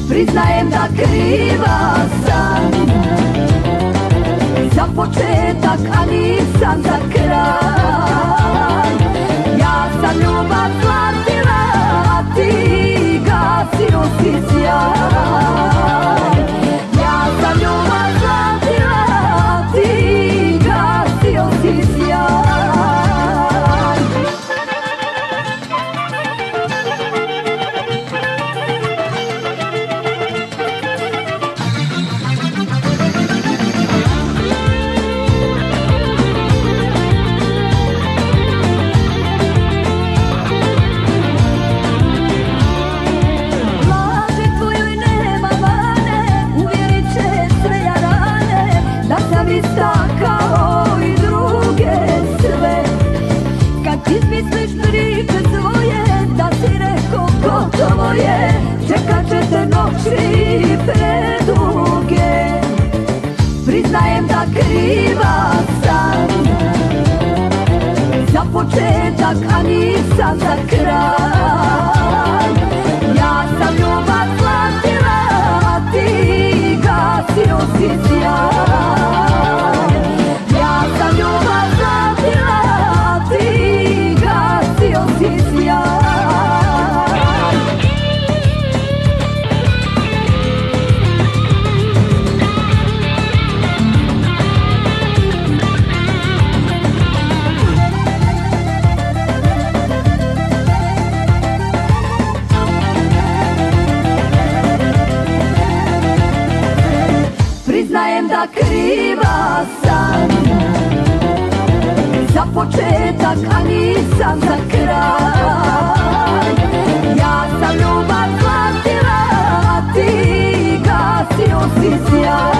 Priznajem da kriva sam za početak, a nisam za kraj. Ja sam ljubav shvatila, a ti gasio si sjaj. Ja sam ljubav shvatila, a ti gasio si sjaj. Kao i druge sve, kad izmisliš priče svoje, da si rekao gotovo je, čekat će te noći preduge. Priznajem da kriva sam za početak, a nisam za kraj. Ja sam ljubav shvatila, a ti gasio si sjaj. Priznajem da kriva sam za početak, a nisam za kraj. Ja sam ljubav shvatila, a ti gasio si sjaj.